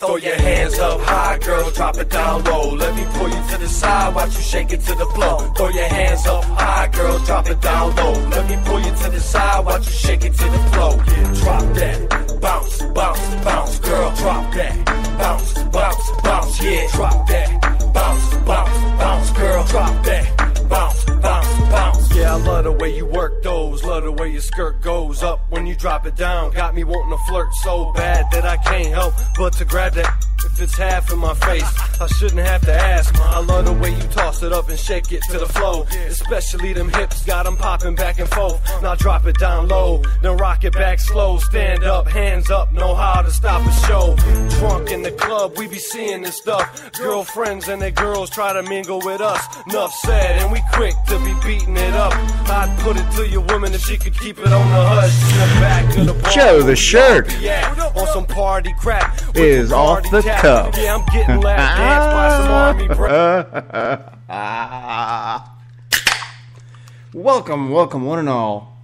Throw your hands up high, girl, drop it down low. Let me pull you to the side, watch you shake it to the floor. Throw your hands up high, girl, drop it down low. Let me pull you to the side, watch you shake it to the floor. Yeah, drop that, bounce, bounce, bounce, girl, drop that. Bounce, bounce, bounce, yeah, drop that. Bounce, bounce, bounce, girl, drop that. Bounce, bounce, bounce. Yeah, I love the way you work those. Love the way your skirt goes up when you drop it down. Got me wanting to flirt so bad that I can't help but to grab that. If it's half in my face, I shouldn't have to ask. I love the way you toss it up and shake it to the flow. Especially them hips, got them popping back and forth. Now drop it down low, then rock it back slow. Stand up, hands up, know how to stop a show. Drunk in the club, we be seeing this stuff. Girlfriends and their girls try to mingle with us. Enough said, and we quick to be beating it up. I'd put it to your woman if she could keep it on the hush. In the back of the bar, Joe the Shirt on some party crap is off the cuff. Yeah, I'm getting lap danced by some army Welcome, one and all.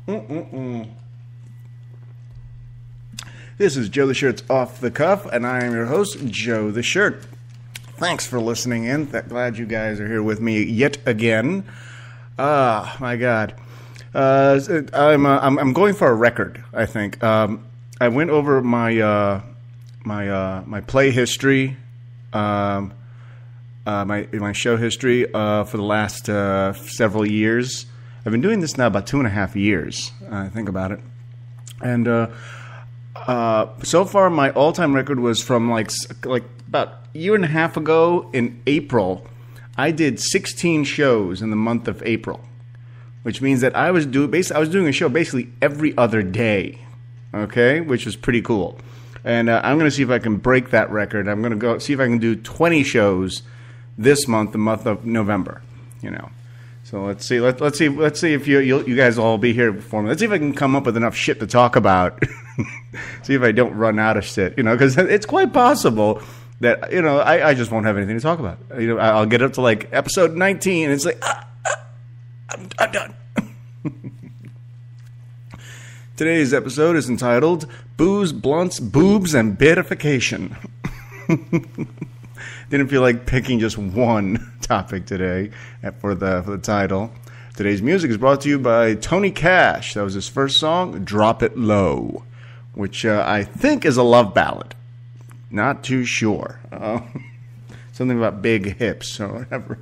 This is Joe the Shirt's Off the Cuff, and I am your host, Joe the Shirt. Thanks for listening in. Glad you guys are here with me yet again. My God. I'm going for a record, I think. I went over my play history, my show history for the last several years. I've been doing this now about 2.5 years. Think about it, and so far my all-time record was from like about a year and a half ago in April. I did 16 shows in the month of April, which means that I was doing a show basically every other day. Okay, which was pretty cool. And I'm going to see if I can break that record. I'm going to go see if I can do 20 shows this month, the month of November. You know, so let's see. Let's see if you guys will all be here for me. Let's see if I can come up with enough shit to talk about. See if I don't run out of shit. You know, because it's quite possible that I just won't have anything to talk about. You know, I'll get up to like episode 19, and it's like I'm done. Today's episode is entitled Booze, Blunts, Boobs, and Beatification. Didn't feel like picking just one topic today for the title. Today's music is brought to you by Tony Cash. That was his first song, Drop It Low, which I think is a love ballad. Not too sure. Something about big hips or whatever.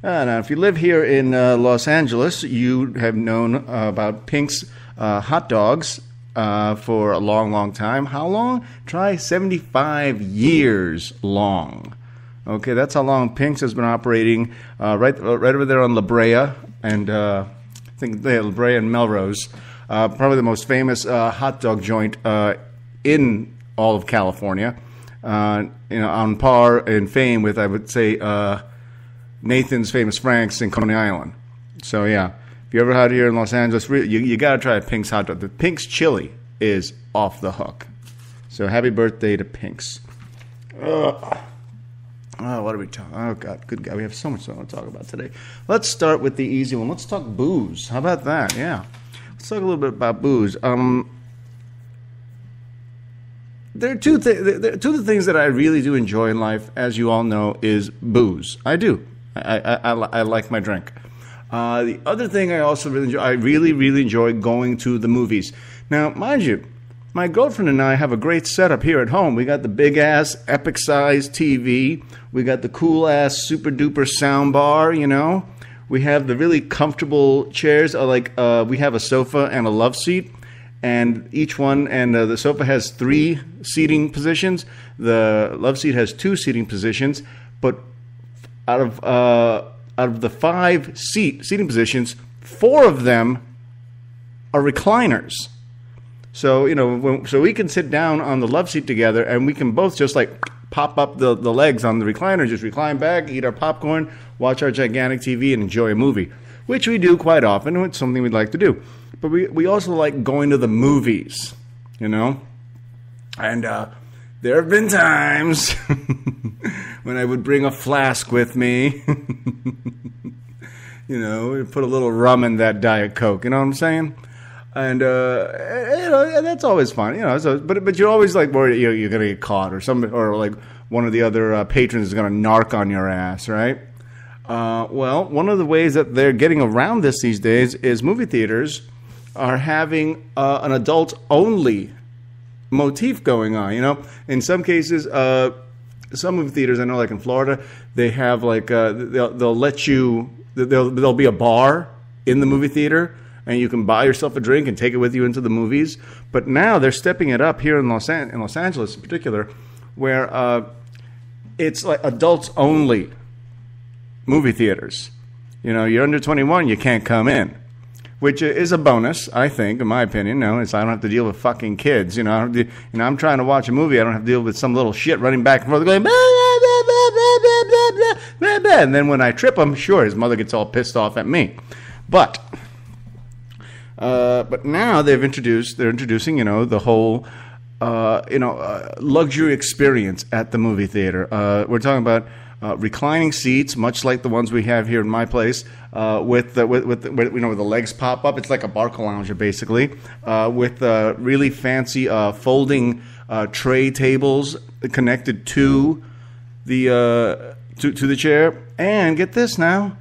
Now, if you live here in Los Angeles, you have known about Pink's hot dogs for a long, long time. How long? Try 75 years long. Okay, that's how long Pink's has been operating right over there on La Brea and I think La Brea and Melrose. Probably the most famous hot dog joint in all of California. On par in fame with, I would say, Nathan's Famous Franks in Coney Island. So yeah, if you ever out here in Los Angeles, you got to try Pink's hot dog. The Pink's chili is off the hook. So happy birthday to Pink's. What are we talking? Oh God, good God, we have so much to talk about today. Let's start with the easy one. Let's talk booze. How about that? Yeah, let's talk a little bit about booze. There are two of the things that I really do enjoy in life, as you all know, is booze. I do. I like my drink. The other thing I also really enjoy, I really enjoy going to the movies. Now, mind you, my girlfriend and I have a great setup here at home. We got the big-ass, epic-sized TV. We got the cool-ass, super-duper sound bar, you know. We have the really comfortable chairs. We have a sofa and a love seat. And each one, the sofa has 3 seating positions. The love seat has 2 seating positions. But out of the 5 seating positions, 4 of them are recliners. So so we can sit down on the love seat together, and we can both just like pop up the legs on the recliner, just recline back, eat our popcorn, watch our gigantic TV, and enjoy a movie, which we do quite often. It's something we'd like to do. But we also like going to the movies, you know? And there have been times when I would bring a flask with me, you know, put a little rum in that Diet Coke, you know what I'm saying? And and that's always fun, So, but you're always like worried you're going to get caught, or like one of the other patrons is going to narc on your ass, right? Well, one of the ways that they're getting around this these days is movie theaters are having an adult-only motif going on. In some cases, some movie theaters I know, like in Florida, they have like they'll let you. There'll be a bar in the movie theater, and you can buy yourself a drink and take it with you into the movies. But now they're stepping it up here in Los Angeles in particular, where it's like adults only movie theaters. You're under 21, you can't come in, which is a bonus, I think, in my opinion. It's I don't have to deal with fucking kids. I'm trying to watch a movie. I don't have to deal with some little shit running back and forth going, blah, blah, blah, blah, blah, blah, blah, blah, blah. And then when I trip him, sure, his mother gets all pissed off at me. But now they're introducing, the whole, luxury experience at the movie theater. We're talking about reclining seats, much like the ones we have here in my place, with the legs pop up. It's like a barca lounger, basically, with really fancy folding tray tables connected to the chair. And get this now,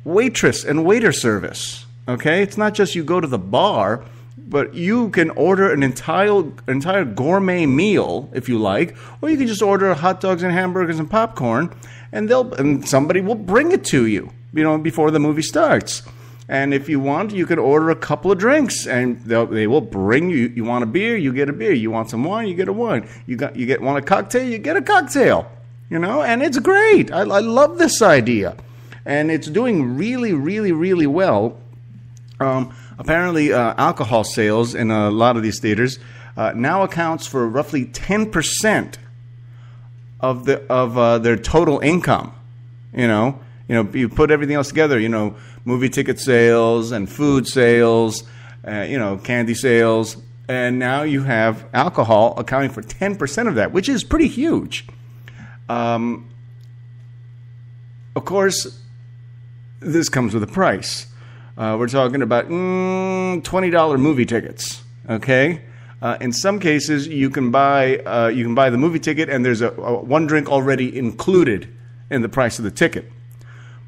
waitress and waiter service. Okay, it's not just you go to the bar, but you can order an entire gourmet meal if you like, or you can just order hot dogs and hamburgers and popcorn, and somebody will bring it to you, before the movie starts. And if you want, you can order a couple of drinks, and they will bring you. You want a beer, you get a beer. You want some wine, you get a wine. Want a cocktail, you get a cocktail. And it's great. I love this idea, and it's doing really, really, really well. Apparently, alcohol sales in a lot of these theaters now accounts for roughly 10% of their total income. You put everything else together. Movie ticket sales and food sales, candy sales, and now you have alcohol accounting for 10% of that, which is pretty huge. Of course, this comes with a price. We're talking about $20 movie tickets. Okay, in some cases you can buy the movie ticket, and there's a one drink already included in the price of the ticket.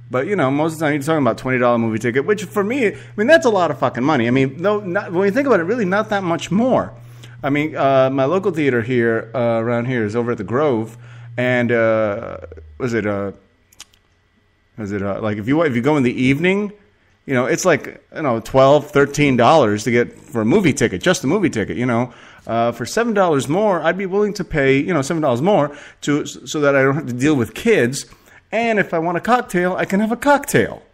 But most of the time you're talking about $20 movie ticket, which for me, that's a lot of fucking money. When you think about it, really not that much more. My local theater here around here is over at the Grove, and like if you go in the evening. It's like, $12, $13 to get for a movie ticket, just a movie ticket, for $7 more, I'd be willing to pay, $7 more so that I don't have to deal with kids. And if I want a cocktail, I can have a cocktail.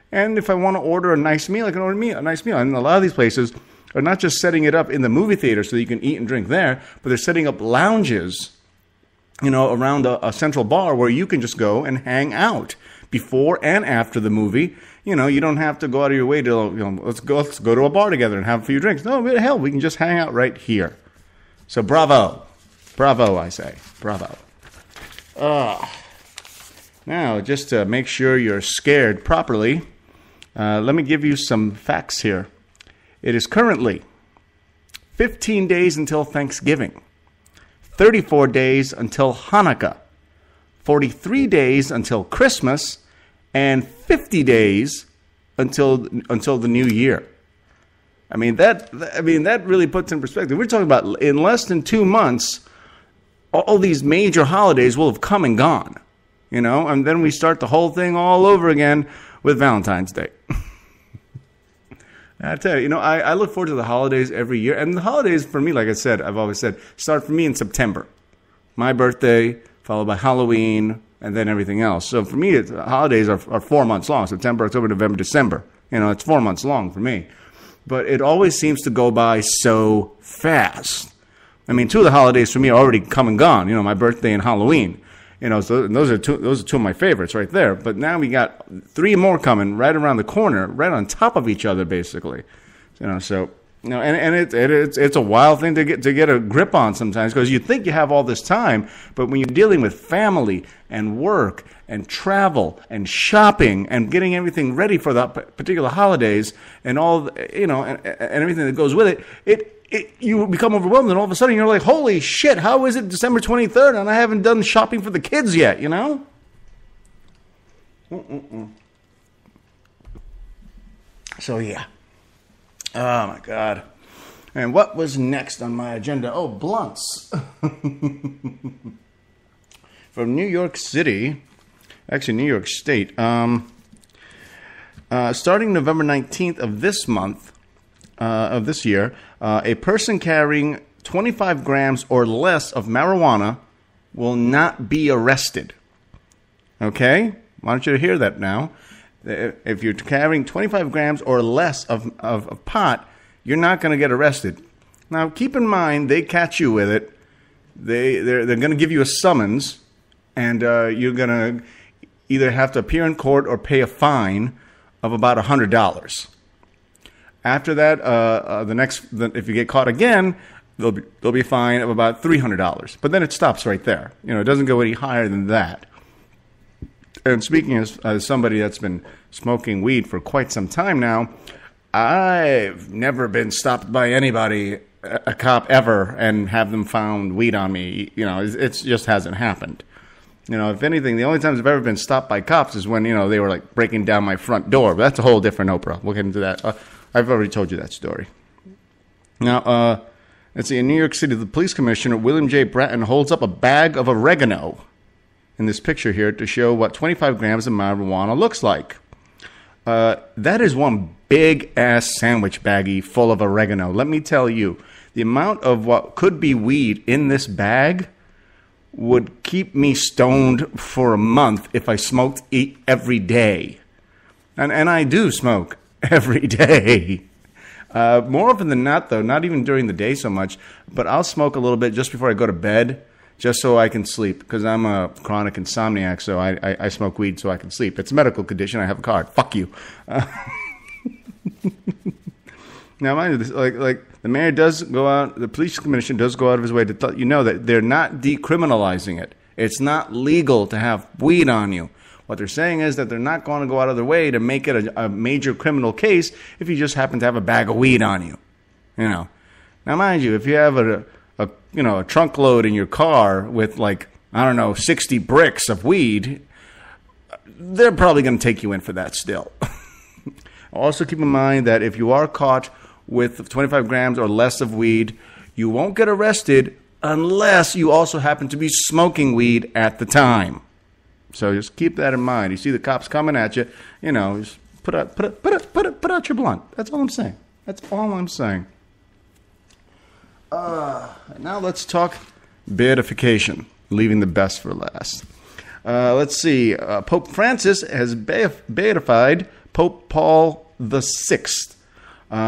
And if I want to order a nice meal, I can order a nice meal. And a lot of these places are not just setting it up in the movie theater so that you can eat and drink there, but they're setting up lounges, around a central bar where you can just go and hang out before and after the movie. You don't have to go out of your way to, let's go to a bar together and have a few drinks. No, hell, we can just hang out right here. So bravo, I say, bravo. Now, just to make sure you're scared properly, let me give you some facts here. It is currently 15 days until Thanksgiving, 34 days until Hanukkah, 43 days until Christmas, and 50 days until the new year. That really puts in perspective. We're talking about in less than 2 months, all these major holidays will have come and gone, and then we start the whole thing all over again with Valentine's Day. I tell you, I look forward to the holidays every year, and the holidays for me, like I said, I've always said, start for me in September. My birthday, followed by Halloween, and then everything else. So for me, holidays are 4 months long. September, October, November, December. It's 4 months long for me. But it always seems to go by so fast. 2 of the holidays for me are already come and gone. My birthday and Halloween. So those are two of my favorites right there. But now we got 3 more coming right around the corner, right on top of each other, basically. So You know, and it's a wild thing to get a grip on sometimes, because you think you have all this time, but when you're dealing with family and work and travel and shopping and getting everything ready for the particular holidays and all, you know, and everything that goes with it, you become overwhelmed, and all of a sudden you're like, holy shit, how is it December 23rd and I haven't done shopping for the kids yet, you know? So yeah. Oh, my God. And what was next on my agenda? Oh, blunts. From New York City, actually New York State. Starting November 19th of this month, of this year, a person carrying 25 grams or less of marijuana will not be arrested. Okay? I want you to hear that now. If you're carrying 25 grams or less of pot, you're not going to get arrested. Now, keep in mind, they catch you with it. They're going to give you a summons, and you're going to either have to appear in court or pay a fine of about $100. After that, if you get caught again, there'll be a fine of about $300. But then it stops right there. You know, it doesn't go any higher than that. And speaking as somebody that's been smoking weed for quite some time now, I've never been stopped by anybody, a cop ever, and have them found weed on me. You know, it just hasn't happened. You know, if anything, the only times I've ever been stopped by cops is when, you know, they were like breaking down my front door. But that's a whole different Oprah. We'll get into that. I've already told you that story. Now, let's see. In New York City, the police commissioner, William J. Bratton, holds up a bag of oregano in this picture here to show what 25 grams of marijuana looks like. That is one big-ass sandwich baggie full of oregano. Let me tell you, the amount of what could be weed in this bag would keep me stoned for a month if I smoked every day. And I do smoke every day. More often than not, though, not even during the day so much, but I'll smoke a little bit just before I go to bed, just so I can sleep, because I'm a chronic insomniac, so I smoke weed so I can sleep. It's a medical condition. I have a card. Fuck you. Now, mind you, like the mayor does go out, the police commissioner does go out of his way to let you know that they're not decriminalizing it. It's not legal to have weed on you. What they're saying is that they're not going to go out of their way to make it a major criminal case if you just happen to have a bag of weed on you. You know. Now, mind you, if you have a trunk load in your car with 60 bricks of weed, they're probably going to take you in for that still. Also keep in mind that if you are caught with 25 grams or less of weed, you won't get arrested unless you also happen to be smoking weed at the time. So just keep that in mind. You see the cops coming at you, just put out your blunt. That's all I'm saying. That's all I'm saying. Now let's talk beatification, leaving the best for last. Let's see. Pope Francis has beatified Pope Paul VI.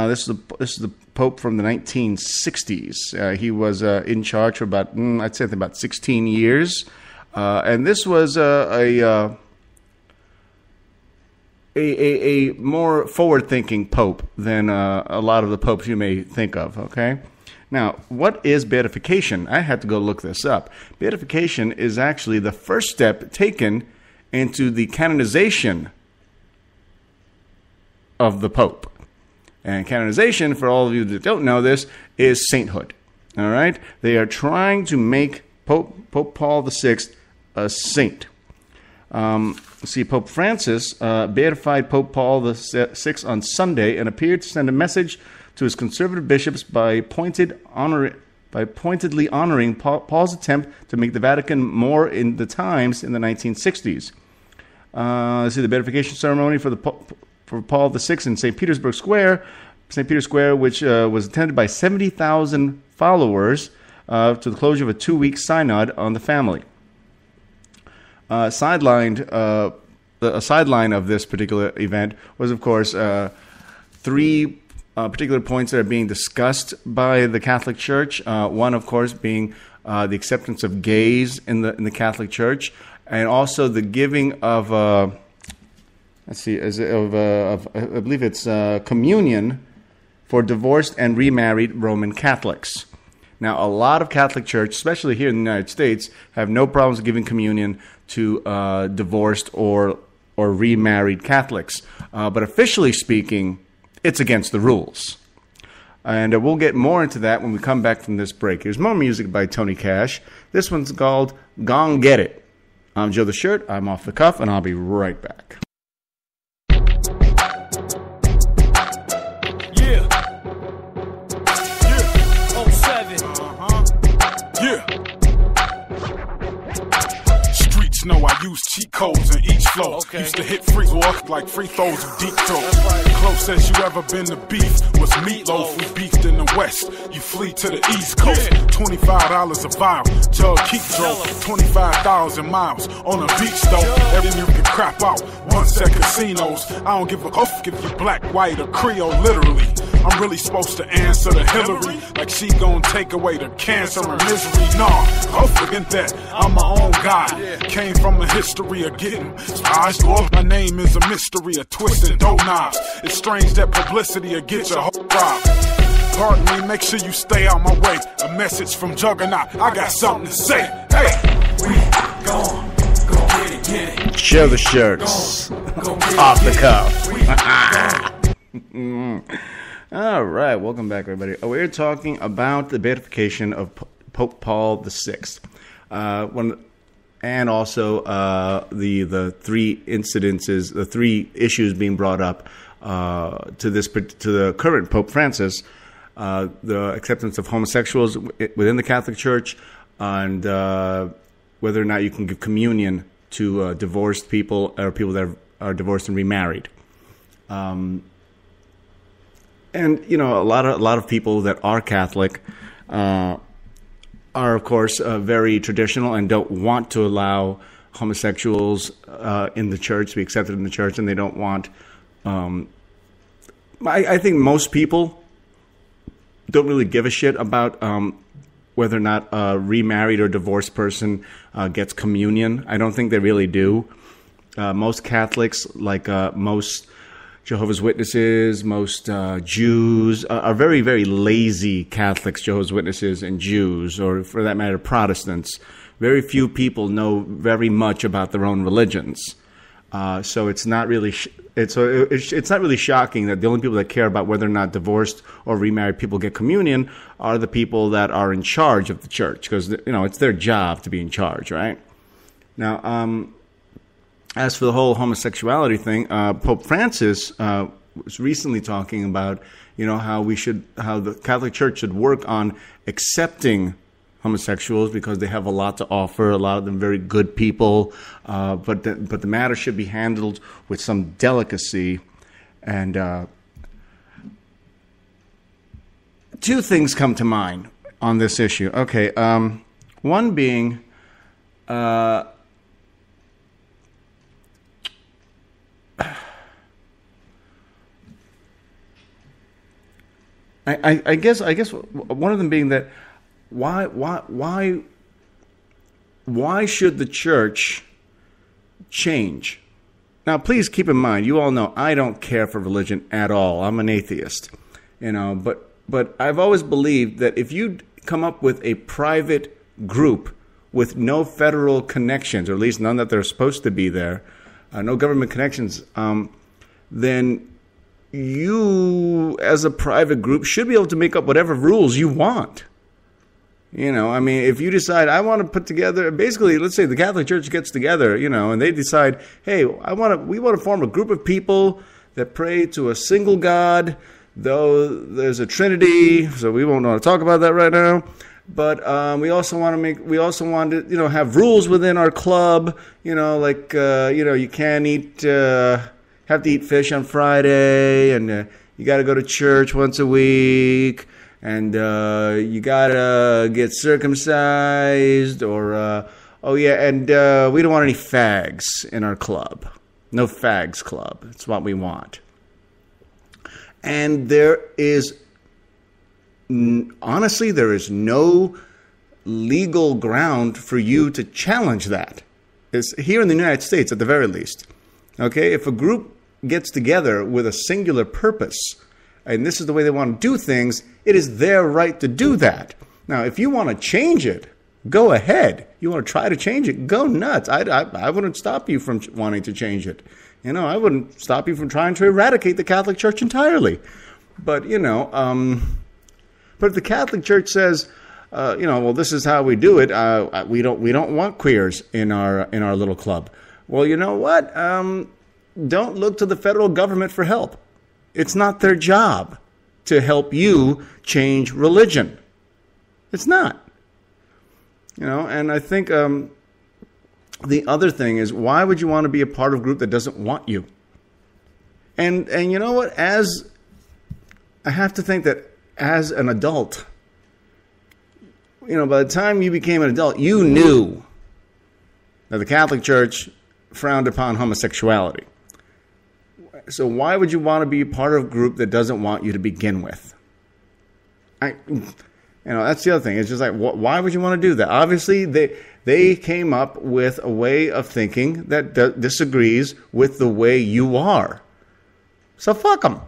This is the Pope from the 1960s. He was in charge for about 16 years. And this was a more forward-thinking pope than a lot of the popes you may think of, okay? Now, what is beatification? I had to go look this up. Beatification is actually the first step taken into the canonization of the pope. And canonization, for all of you that don't know this, is sainthood, all right? They are trying to make Pope Paul VI a saint. See, Pope Francis beatified Pope Paul VI on Sunday and appeared to send a message to his conservative bishops by pointedly honoring Paul's attempt to make the Vatican more in the times in the 1960s. See the beatification ceremony for Paul VI in St. Peter's Square, which was attended by 70,000 followers to the closure of a 2-week synod on the family. A sideline of this particular event was, of course, 3 particular points that are being discussed by the Catholic Church. One, of course, being the acceptance of gays in the Catholic Church, and also the giving of I believe it's communion for divorced and remarried Roman Catholics. Now, a lot of Catholic churches, especially here in the United States, have no problems giving communion to divorced or remarried Catholics. But officially speaking, it's against the rules. And we'll get more into that when we come back from this break. Here's more music by Tony Cash. This one's called Gon' Get It. I'm Joe the Shirt. I'm off the cuff, and I'll be right back. Yeah. Yeah. 07. Yeah. Streets know I use cheat codes in each flow. Okay. Used to hit free walk like free throws of deep throat. Right. Close as you ever been to beef was meatloaf. We beefed in the west. You flee to the east coast. Yeah. $25 a vial. Jug keep drove 25,000 miles on a beach though. Everything you can crap out. Once at casinos. I don't give a f if you black, white, or Creole. Literally, I'm really supposed to answer to Hillary like she gon' take away the cancer and misery. Nah, oh forget that. I'm my own guy. Came from a history of getting smashed. My name is a mystery of twisting dough knobs. It's strange that publicity will get your whole robbed. Pardon me, make sure you stay out my way. A message from Juggernaut, I got something to say. Hey, we gon' go get it. Show the shirts. Off the cuff. All right, welcome back, everybody. We're talking about the beatification of Pope Paul VI. And also the three incidences, the three issues being brought up to the current Pope Francis, the acceptance of homosexuals within the Catholic Church, and whether or not you can give communion to divorced people or people that are divorced and remarried. And you know, a lot of people that are Catholic are, of course, very traditional and don't want to allow homosexuals in the church to be accepted in the church, and they don't want. I think most people don't really give a shit about whether or not a remarried or divorced person gets communion. I don't think they really do. Most Catholics, like most Jehovah's Witnesses, most Jews, are very, very lazy Catholics, Jehovah's Witnesses, and Jews, or for that matter, Protestants. Very few people know very much about their own religions. So it's not really it's not really shocking that the only people that care about whether or not divorced or remarried people get communion are the people that are in charge of the church, because you know it's their job to be in charge, right? Now, as for the whole homosexuality thing, Pope Francis was recently talking about, you know, how the Catholic Church should work on accepting homosexuals because they have a lot to offer. A lot of them very good people, but the matter should be handled with some delicacy. And two things come to mind on this issue. Okay, one being. I guess one of them being that why should the church change? Now, please keep in mind, you all know I don't care for religion at all. I'm an atheist, you know. But I've always believed that if you come up with a private group with no federal connections, or at least none that they're supposed to be there, no government connections, then you, as a private group, should be able to make up whatever rules you want. You know, I mean, if you decide, I want to put together, basically, let's say the Catholic Church gets together, you know, and they decide, hey, we want to form a group of people that pray to a single God, though there's a Trinity, so we won't want to talk about that right now. But we also want to, you know, have rules within our club, you know, like, you know, you can't have to eat fish on Friday, and you got to go to church once a week, and you got to get circumcised, or, we don't want any fags in our club. No fags club. That's what we want. And honestly, there is no legal ground for you to challenge that. It's here in the United States, at the very least. Okay, if a group gets together with a singular purpose, and this is the way they want to do things, it is their right to do that. Now, if you want to change it, go ahead. You want to try to change it, go nuts. I wouldn't stop you from wanting to change it. I wouldn't stop you from trying to eradicate the Catholic Church entirely. But, but if the Catholic Church says, well, this is how we do it. We don't want queers in our little club. Well, you know what? Don't look to the federal government for help. It's not their job to help you change religion. It's not. And I think the other thing is, why would you want to be a part of a group that doesn't want you? And you know what? I have to think that as an adult, by the time you became an adult, you knew that the Catholic Church frowned upon homosexuality. So why would you want to be a part of a group that doesn't want you to begin with? That's the other thing. It's just like, why would you want to do that? Obviously, they came up with a way of thinking that disagrees with the way you are. So fuck them.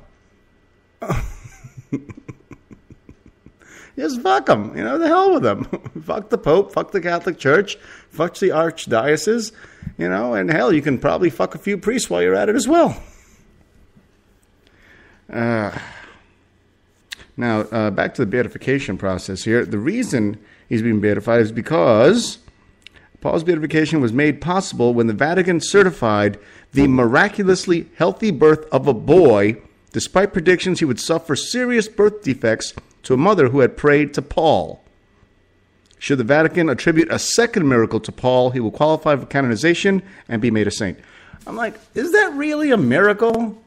Just fuck them. The hell with them. Fuck the Pope. Fuck the Catholic Church. Fuck the Archdiocese. And hell, you can probably fuck a few priests while you're at it as well. Now, back to the beatification process here. The reason he's being beatified is because Paul's beatification was made possible when the Vatican certified the miraculously healthy birth of a boy, despite predictions he would suffer serious birth defects, to a mother who had prayed to Paul. Should the Vatican attribute a second miracle to Paul, he will qualify for canonization and be made a saint. I'm like, is that really a miracle?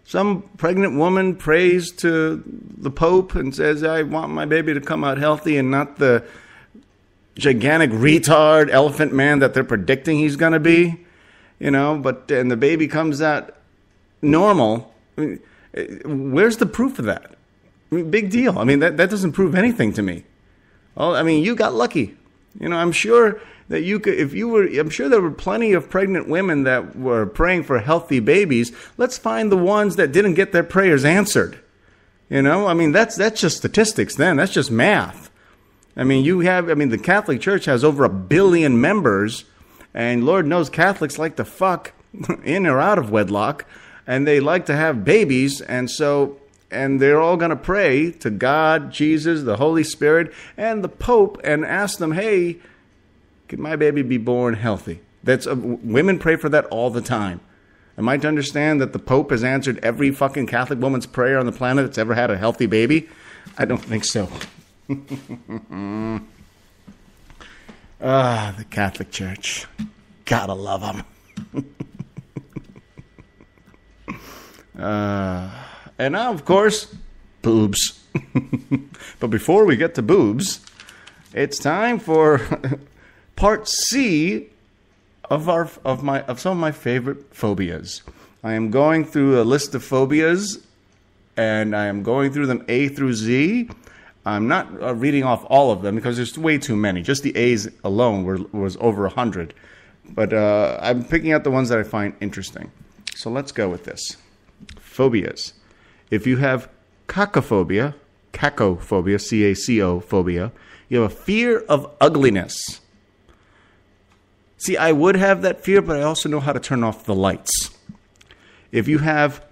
Some pregnant woman prays to the Pope and says, I want my baby to come out healthy and not the gigantic retard elephant man that they're predicting he's going to be. And the baby comes out normal. Where's the proof of that? Big deal. That doesn't prove anything to me. Well, you got lucky. I'm sure that you could, I'm sure there were plenty of pregnant women that were praying for healthy babies. Let's find the ones that didn't get their prayers answered. That's just statistics then. That's just math. The Catholic Church has over 1 billion members, and Lord knows Catholics like to fuck in or out of wedlock, and they like to have babies, and they're all going to pray to God, Jesus, the Holy Spirit, and the Pope, and ask them, hey, could my baby be born healthy? Women pray for that all the time. Am I to understand that the Pope has answered every fucking Catholic woman's prayer on the planet that's ever had a healthy baby? I don't think so. The Catholic Church. Gotta love them. And now, of course, boobs. But before we get to boobs, it's time for part C of some of my favorite phobias. I am going through a list of phobias, and I am going through them A through Z. I'm not reading off all of them because there's way too many. Just the A's alone was over 100. But I'm picking out the ones that I find interesting. So let's go with this. Phobias. If you have cacophobia, C-A-C-O phobia, you have a fear of ugliness. See, I would have that fear, but I also know how to turn off the lights. If you have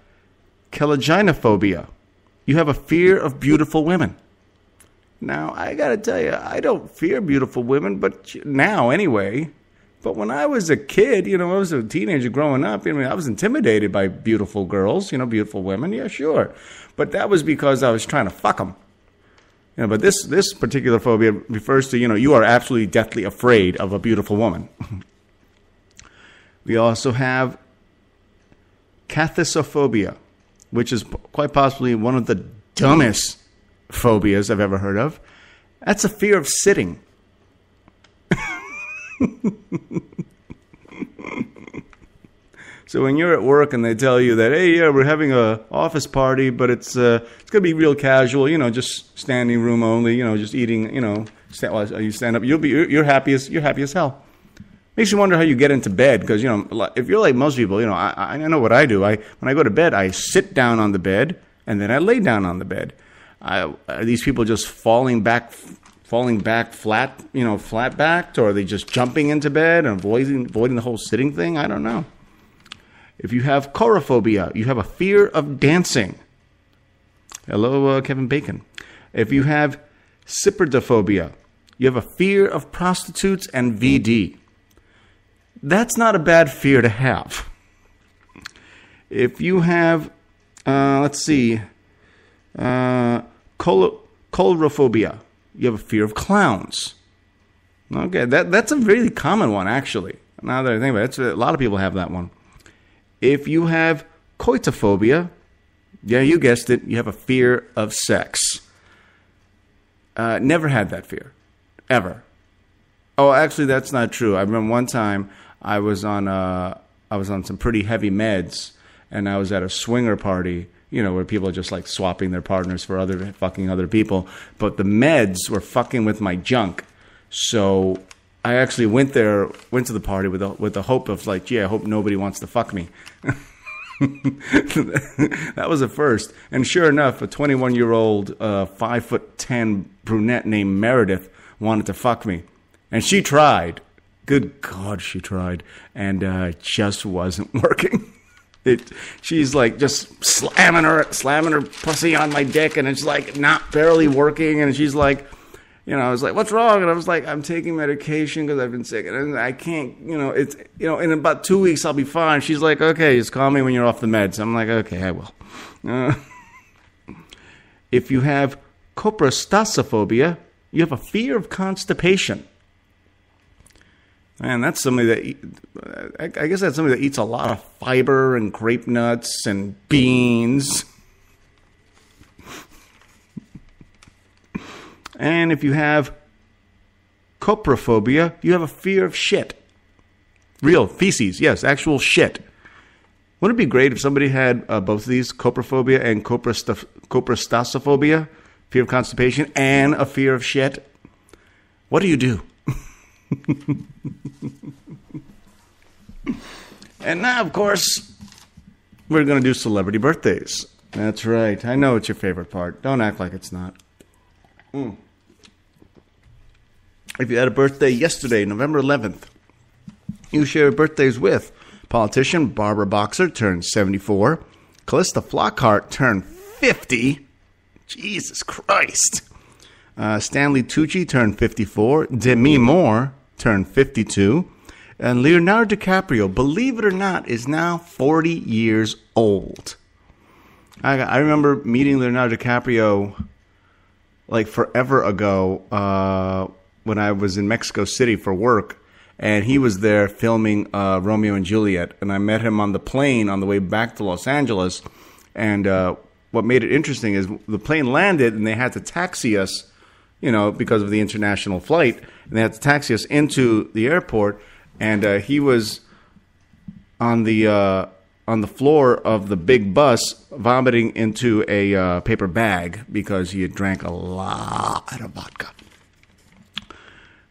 kelaginophobia, you have a fear of beautiful women. Now, I got to tell you, I don't fear beautiful women, but now anyway. But when I was a kid, I was a teenager growing up, I was intimidated by beautiful girls, beautiful women. Yeah, sure. But that was because I was trying to fuck them. But this particular phobia refers to, you are absolutely deathly afraid of a beautiful woman. We also have cathysophobia, which is quite possibly one of the dumbest phobias I've ever heard of. That's a fear of sitting. So when you're at work and they tell you that, hey, yeah, we're having a office party, but it's going to be real casual, just standing room only, just eating, you stand up, you're happy as hell. Makes you wonder how you get into bed, because, if you're like most people, I know what I do. When I go to bed, I sit down on the bed, and then I lay down on the bed. Are these people just falling back flat, flat backed, or are they just jumping into bed and avoiding the whole sitting thing? I don't know. If you have chorophobia, you have a fear of dancing. Hello, Kevin Bacon. If you have cypridophobia, you have a fear of prostitutes and VD. That's not a bad fear to have. If you have, coulrophobia, you have a fear of clowns. Okay, that's a really common one, actually. Now that I think about it, a lot of people have that one. If you have coitophobia, yeah, you guessed it, you have a fear of sex. Never had that fear, ever. Oh, actually, that's not true. I remember one time I was on some pretty heavy meds, and I was at a swinger party, where people are just like swapping their partners for fucking other people. But the meds were fucking with my junk, so I actually went to the party with the hope of like, I hope nobody wants to fuck me. That was a first. And sure enough, a 21-year-old, 5'10" brunette named Meredith wanted to fuck me. And she tried. Good God, she tried. And it just wasn't working. She's like just slamming her pussy on my dick, and it's like not barely working. And she's like, I was like, what's wrong? And I was like, I'm taking medication because I've been sick, and I can't, it's, in about 2 weeks I'll be fine. She's like, okay, just call me when you're off the meds. I'm like, okay, I will. If you have coprostasophobia, you have a fear of constipation. Man, that's somebody that, I guess that's somebody that eats a lot of fiber and grape nuts and beans. And if you have coprophobia, you have a fear of shit. Real feces, yes, actual shit. Wouldn't it be great if somebody had both of these, coprophobia and coprostasophobia, fear of constipation, and a fear of shit? What do you do? And now, of course, we're going to do celebrity birthdays. That's right. I know it's your favorite part. Don't act like it's not. If you had a birthday yesterday, November 11th, you share birthdays with politician Barbara Boxer, turned 74. Callista Flockhart turned 50. Jesus Christ. Stanley Tucci turned 54. Demi Moore turned 52. And Leonardo DiCaprio, believe it or not, is now 40 years old. I remember meeting Leonardo DiCaprio like forever ago when I was in Mexico City for work. And he was there filming Romeo and Juliet. And I met him on the plane on the way back to Los Angeles. And what made it interesting is the plane landed and they had to taxi us, because of the international flight. And they had to taxi us into the airport. And he was on the floor of the big bus vomiting into a paper bag because he had drank a lot of vodka.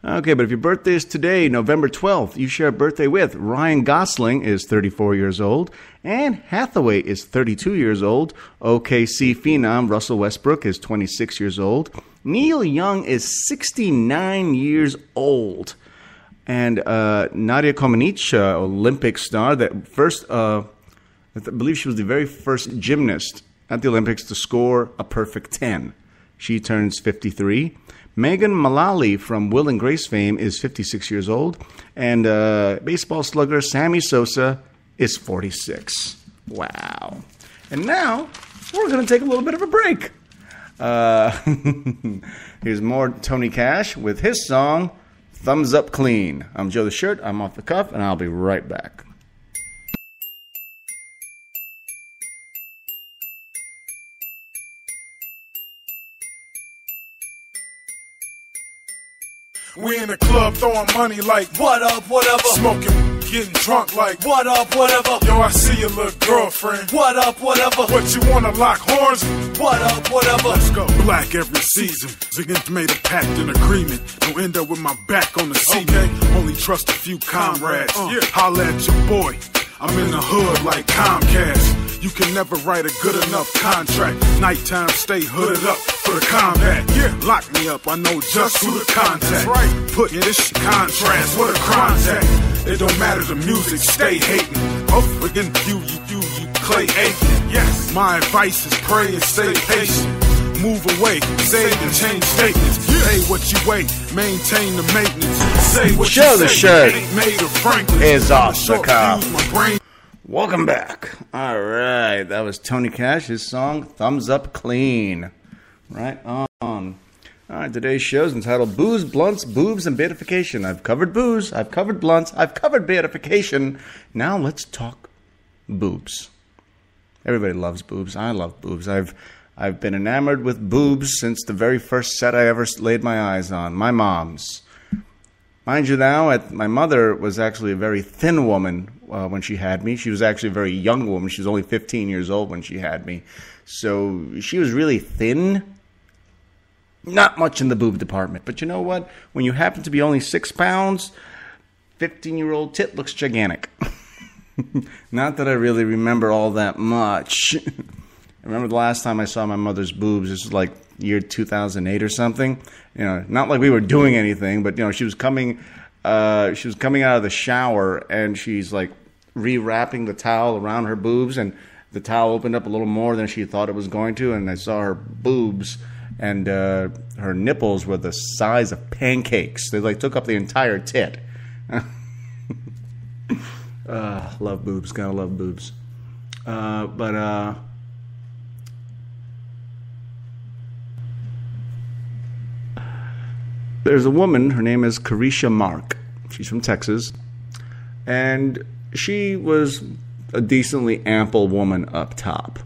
Okay, but if your birthday is today, November 12th, you share a birthday with Ryan Gosling is 34 years old, Anne Hathaway is 32 years old, OKC phenom Russell Westbrook is 26 years old, Neil Young is 69 years old, and Nadia Comaneci, Olympic star, that first, I believe she was the very first gymnast at the Olympics to score a perfect 10. She turns 53. Megan Mullally from Will and Grace fame is 56 years old. And baseball slugger Sammy Sosa is 46. Wow. And now, we're going to take a little bit of a break. Here's more Tony Cash with his song, Thumbs Up Clean. I'm Joe the Shirt. I'm off the cuff, and I'll be right back. We in the club throwing money like What up, whatever. smoking, getting drunk like, what up, whatever? yo, I see your little girlfriend. What up, whatever? What, you wanna lock horns? What up, whatever? Let's go. Black every season. Ziggins made a pact and agreement. Don't end up with my back on the seat. Okay. Only trust a few comrades. Holla at your boy. I'm in the hood like Comcast. You can never write a good enough contract. Nighttime, stay hooded up for the combat. Yeah, lock me up, I know just who to contact. That's right. Putting this contrast, what a contact. It don't matter the music, stay hating. Oh, again, you Clay Aiken. Yes, my advice is pray and stay patient. Move away, save and change statements. Say what you weigh, maintain the maintenance. Say what Show you the say, shirt ain't made of Franklin. is off the Short cuff. fuse, my brain. Welcome back. All right, that was Tony Cash, his song Thumbs Up Clean. Right on. All right, today's show is entitled Booze, Blunts, Boobs, and Beatification. I've covered booze, I've covered blunts, I've covered beatification. Now let's talk boobs. Everybody loves boobs. I love boobs. I've been enamored with boobs since the very first set I ever laid my eyes on, my mom's. Mind you now, my mother was actually a very thin woman when she had me. She was actually a very young woman. She was only 15 years old when she had me. So she was really thin. Not much in the boob department. But you know what? When you happen to be only 6 pounds, 15-year-old tit looks gigantic. Not that I really remember all that much. I remember the last time I saw my mother's boobs. This was like year 2008 or something. You know, not like we were doing anything, but you know, she was coming out of the shower and she's like rewrapping the towel around her boobs, and the towel opened up a little more than she thought it was going to, and I saw her boobs and her nipples were the size of pancakes. They like took up the entire tit. Love boobs, gotta love boobs. There's a woman, her name is Carisha Mark. She's from Texas. And she was a decently ample woman up top.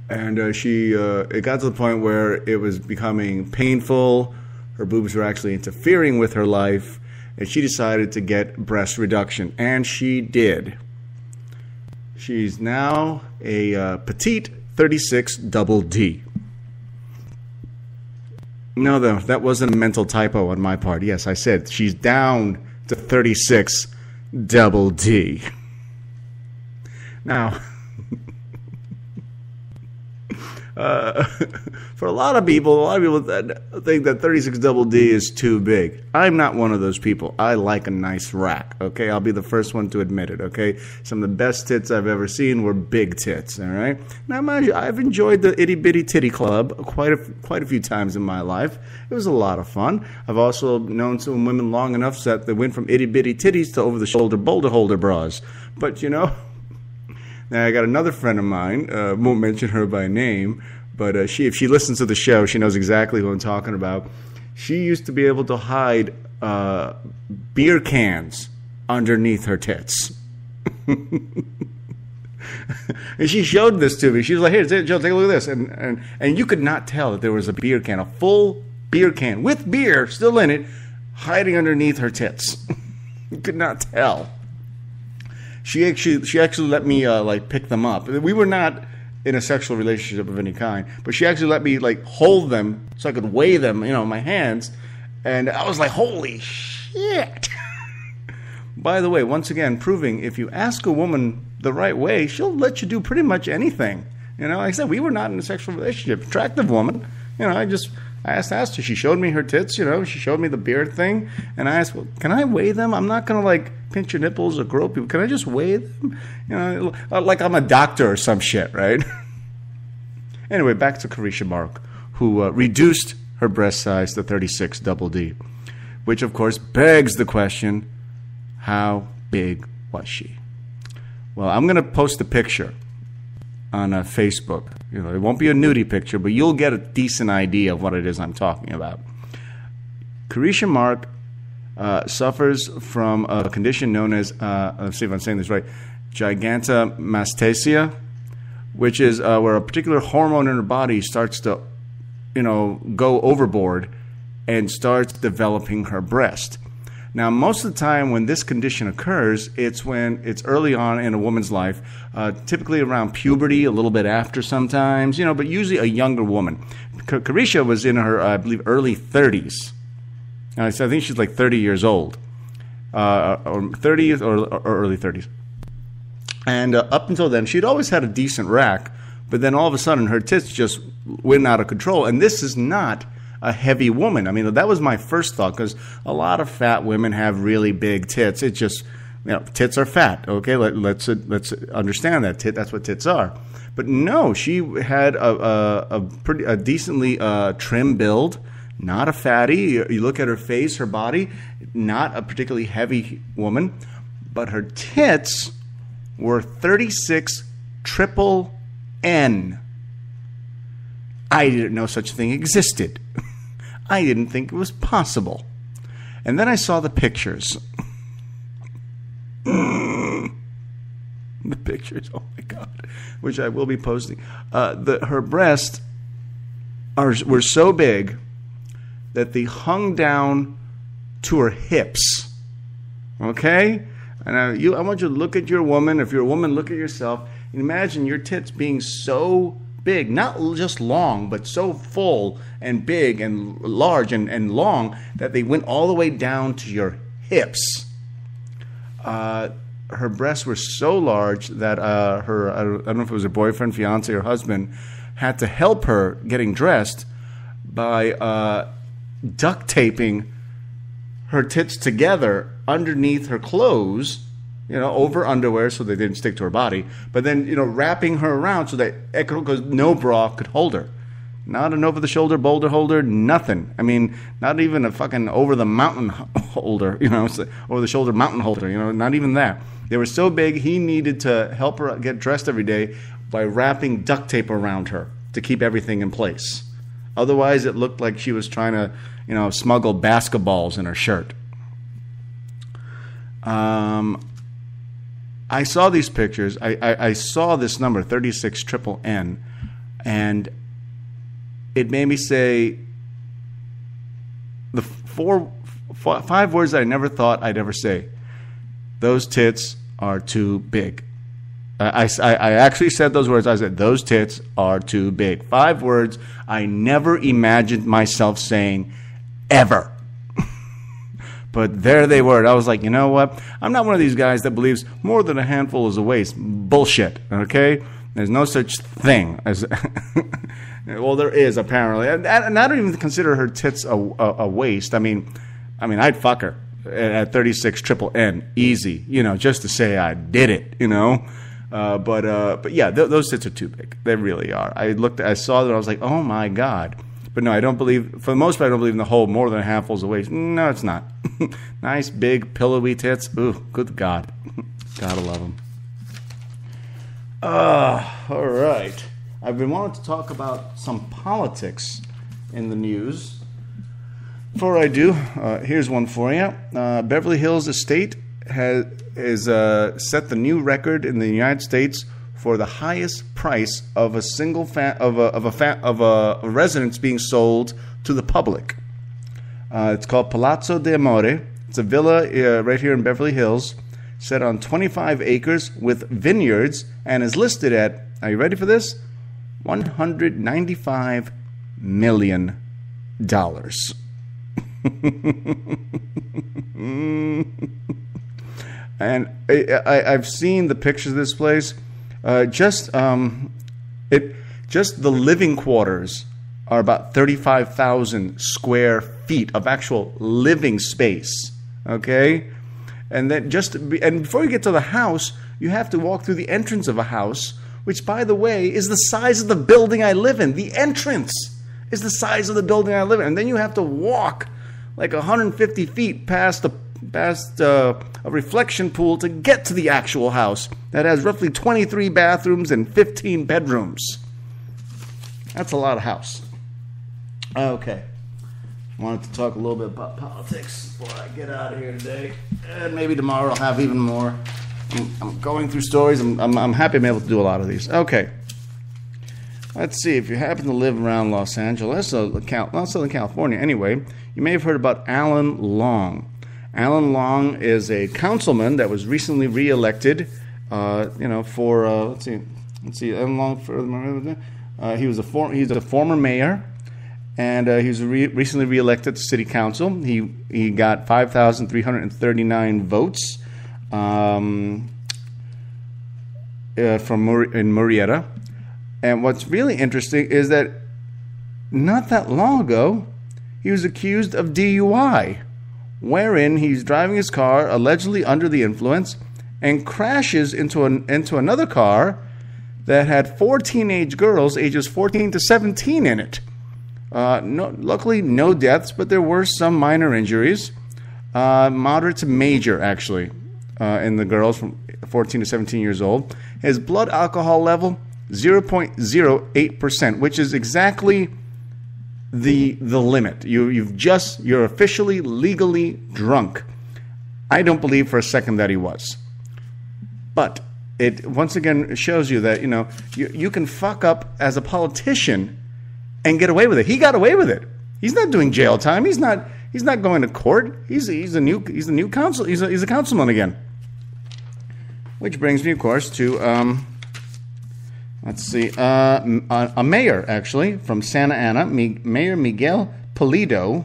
And it got to the point where it was becoming painful. Her boobs were actually interfering with her life. And she decided to get breast reduction. And she did. She's now a petite 36 double D. No, though, that wasn't a mental typo on my part. Yes, I said she's down to 36 double D. Now, for a lot of people think that 36 double D is too big. I'm not one of those people. I like a nice rack, okay? I'll be the first one to admit it, okay? Some of the best tits I've ever seen were big tits, all right? Now, mind you, I've enjoyed the Itty Bitty Titty Club quite a few times in my life. It was a lot of fun. I've also known some women long enough that they went from Itty Bitty Titties to over-the-shoulder boulder holder bras. But, you know, now I got another friend of mine, won't mention her by name, but if she listens to the show, she knows exactly who I'm talking about. She used to be able to hide beer cans underneath her tits. And she showed this to me. She was like, "Here, Joe, take a look at this." And you could not tell that there was a beer can, a full beer can with beer still in it, hiding underneath her tits. You could not tell. She actually let me like pick them up. We were not in a sexual relationship of any kind, but she actually let me like hold them so I could weigh them, you know, in my hands, and I was like, holy shit. By the way, once again, proving if you ask a woman the right way, she'll let you do pretty much anything. You know, like I said, we were not in a sexual relationship. Attractive woman. You know, I asked her. She showed me her tits, you know. She showed me the beard thing. And I asked, well, can I weigh them? I'm not going to, like, pinch your nipples or grope you. Can I just weigh them? You know, like I'm a doctor or some shit, right? Anyway, back to Carisha Mark, who reduced her breast size to 36 double D. Which, of course, begs the question, how big was she? Well, I'm going to post a picture on Facebook. You know, it won't be a nudie picture, but you'll get a decent idea of what it is I'm talking about. Carisha Mark suffers from a condition known as, let's see if I'm saying this right, gigantomastia, which is where a particular hormone in her body starts to, you know, go overboard and starts developing her breast. Now, most of the time when this condition occurs, it's when it's early on in a woman's life, typically around puberty, a little bit after sometimes, but usually a younger woman. Carisha was in her, I believe, early 30s. I think she's like 30 years old, or 30s or early 30s. And up until then, she'd always had a decent rack, but then all of a sudden her tits just went out of control. And this is not a heavy woman. I mean, that was my first thought, because a lot of fat women have really big tits. It just, tits are fat. Okay, let's understand that. That's what tits are. But no, she had a decently trim build, not a fatty. You look at her face, her body, not a particularly heavy woman, but her tits were 36 triple N. I didn't know such a thing existed. I didn't think it was possible. And then I saw the pictures. The pictures, oh my God, which I will be posting. Her breasts were so big that they hung down to her hips. Okay? And I want you to look at your woman. If you're a woman, look at yourself. And imagine your tits being so big, not just long, but so full and big and large and long that they went all the way down to your hips. Her breasts were so large that I don't know if it was her boyfriend, fiance, or husband, had to help her getting dressed by duct taping her tits together underneath her clothes, over underwear so they didn't stick to her body, but then, wrapping her around so that because no bra could hold her. Not an over-the-shoulder boulder holder, nothing. I mean, not even a fucking over-the-mountain holder, over-the-shoulder mountain holder, not even that. They were so big, he needed to help her get dressed every day by wrapping duct tape around her to keep everything in place. Otherwise, it looked like she was trying to, smuggle basketballs in her shirt. I saw these pictures. I saw this number, 36 triple N, and it made me say the five words that I never thought I'd ever say. Those tits are too big. I actually said those words. I said, those tits are too big. 5 words I never imagined myself saying ever. But there they were. I was like, you know what? I'm not one of these guys that believes more than a handful is a waste. Bullshit, okay? There's no such thing as... well, there is, apparently. And I don't even consider her tits a waste. I mean, I'd fuck her at 36 triple N, easy, just to say I did it, But yeah, those tits are too big. They really are. I saw them, I was like, oh my God. But no, I don't believe, for the most part, I don't believe in the whole more than a handful's a waste. No, it's not. Nice, big, pillowy tits. Ooh, good God. Gotta love them. All right. I've been wanting to talk about some politics in the news. Before I do, here's one for you. Beverly Hills Estate has set the new record in the United States for the highest price of a single a residence being sold to the public. It's called Palazzo de Amore. It's a villa right here in Beverly Hills, set on 25 acres with vineyards, and is listed at, are you ready for this? $195 million. And I've seen the pictures of this place. Just the living quarters are about 35,000 square feet of actual living space. Okay, and then and before you get to the house, you have to walk through the entrance of a house, which, by the way, is the size of the building I live in. The entrance is the size of the building I live in, and then you have to walk like 150 feet past a reflection pool to get to the actual house that has roughly 23 bathrooms and 15 bedrooms. That's a lot of house. Okay. Wanted to talk a little bit about politics before I get out of here today. And maybe tomorrow I'll have even more. I'm going through stories. I'm happy I'm able to do a lot of these. Okay. Let's see. If you happen to live around Los Angeles, Southern California anyway, you may have heard about Alan Long. Alan Long is a councilman that was recently reelected. For let's see, Alan Long. He's a former mayor, and he was recently reelected to city council. He got 5,339 votes from in Murrieta. And what's really interesting is that not that long ago, he was accused of DUI, wherein he's driving his car allegedly under the influence and crashes into another car that had 4 teenage girls ages 14 to 17 in it. Luckily, no deaths, but there were some minor injuries, moderate to major, actually, in the girls from 14 to 17 years old. His blood alcohol level, 0.08%, which is exactly the limit. You're officially legally drunk. I don't believe for a second that he was. But it once again shows you that you can fuck up as a politician and get away with it. He got away with it. He's not doing jail time. He's not going to court. He's a new council. He's a councilman again. Which brings me, of course, to a mayor actually from Santa Ana, Mayor Miguel Pulido,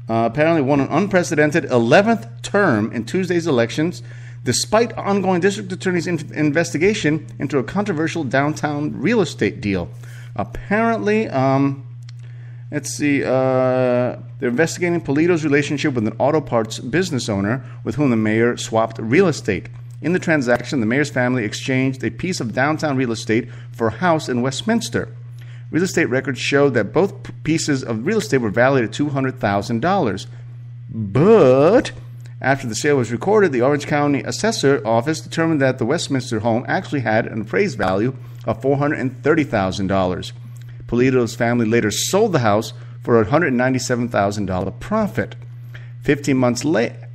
apparently won an unprecedented 11th term in Tuesday's elections, despite ongoing district attorney's investigation into a controversial downtown real estate deal. Apparently, they're investigating Pulido's relationship with an auto parts business owner with whom the mayor swapped real estate. In the transaction, the mayor's family exchanged a piece of downtown real estate for a house in Westminster. Real estate records showed that both pieces of real estate were valued at $200,000. But after the sale was recorded, the Orange County Assessor Office determined that the Westminster home actually had an appraised value of $430,000. Pulido's family later sold the house for a $197,000 profit. 15 months later,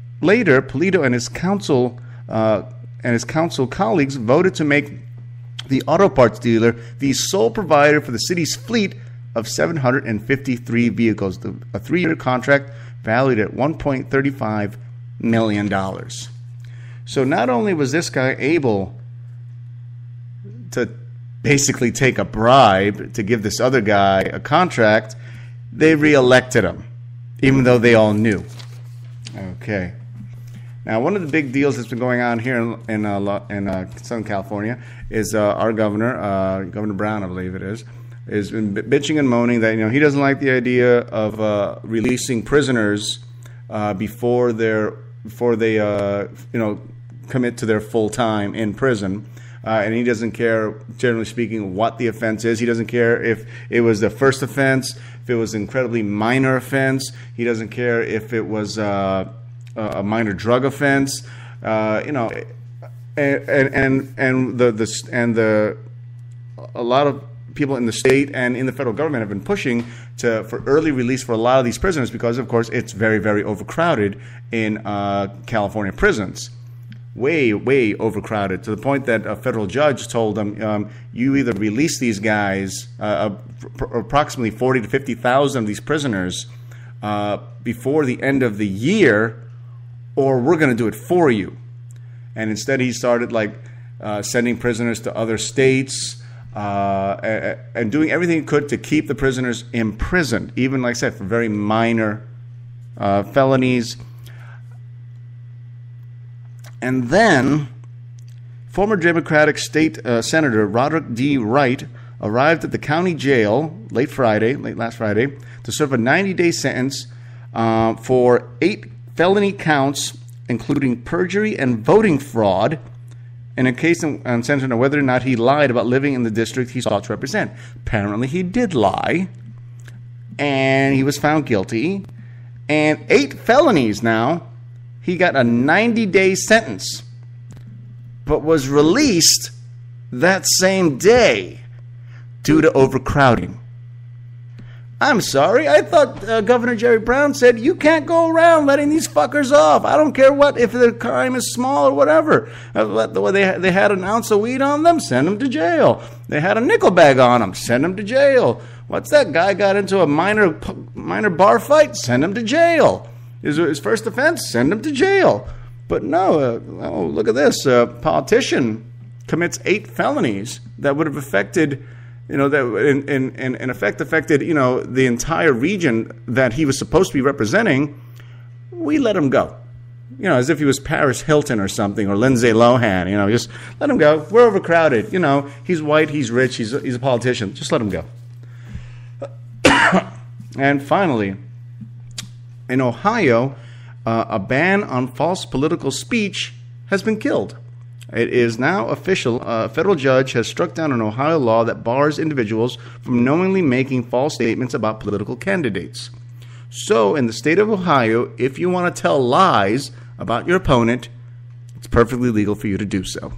Pulido and his council colleagues voted to make the auto parts dealer the sole provider for the city's fleet of 753 vehicles, a 3-year contract valued at $1.35 million. So not only was this guy able to basically take a bribe to give this other guy a contract, they reelected him, even though they all knew. Okay. Now, one of the big deals that's been going on here in Southern California is our governor, Governor Brown, I believe it is been bitching and moaning that he doesn't like the idea of releasing prisoners before they commit to their full time in prison. And he doesn't care, generally speaking, what the offense is. He doesn't care if it was the first offense, if it was an incredibly minor offense. He doesn't care if it was a minor drug offense. A lot of people in the state and in the federal government have been pushing for early release for a lot of these prisoners because, of course, it's very, very overcrowded in California prisons. Way, way overcrowded, to the point that a federal judge told them, you either release these guys, approximately 40 to 50,000 of these prisoners, before the end of the year, or we're going to do it for you. And instead he started sending prisoners to other states and doing everything he could to keep the prisoners imprisoned, even, like I said, for very minor felonies. And then, former Democratic State Senator Roderick D. Wright arrived at the county jail late last Friday, to serve a 90-day sentence for 8 felony counts, including perjury and voting fraud, in a case centered on whether or not he lied about living in the district he sought to represent. Apparently, he did lie, and he was found guilty. And 8 felonies now. He got a 90-day sentence, but was released that same day due to overcrowding. I'm sorry, I thought Governor Jerry Brown said you can't go around letting these fuckers off. I don't care if their crime is small or whatever. They had an ounce of weed on them, send them to jail. They had a nickel bag on them, send them to jail. What's that guy got into a minor bar fight? Send him to jail. His first offense, send him to jail. But no, oh, look at this. A politician commits 8 felonies that would have affected, that in effect affected, the entire region that he was supposed to be representing. We let him go. As if he was Paris Hilton or something, or Lindsay Lohan, just let him go. We're overcrowded. He's white, he's rich, he's a politician. Just let him go. And finally, in Ohio, a ban on false political speech has been killed. It is now official. A federal judge has struck down an Ohio law that bars individuals from knowingly making false statements about political candidates. So, in the state of Ohio, if you want to tell lies about your opponent, it's perfectly legal for you to do so.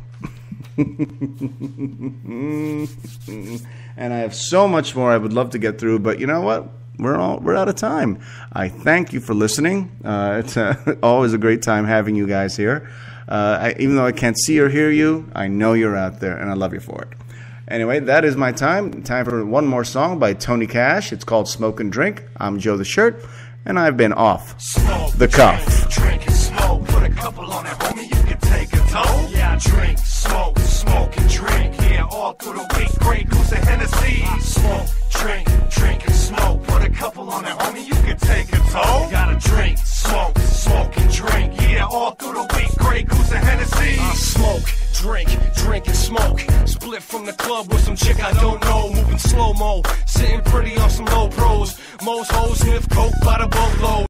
And I have so much more I would love to get through, but you know what? We're out of time. I thank you for listening. It's always a great time having you guys here. Even though I can't see or hear you, I know you're out there, and I love you for it. Anyway, that is my time. Time for one more song by Tony Cash. It's called Smoke and Drink. I'm Joe the Shirt, and I've been off the cuff. Drink and smoke, put a couple on it, homie, you can take a toll. Yeah, I drink, smoke and drink. Yeah, all through the week, Grey Goose and Hennessy. Smoke, drink and smoke, put a couple on it, homie, you can take a toll. Gotta drink, smoke and drink. Yeah, all through the week, Grey Goose and Hennessy. Smoke, drink and smoke. Split from the club with some chick I don't know, moving slow-mo, sitting pretty on some low pros. Most hoes sniff coke by the boatload.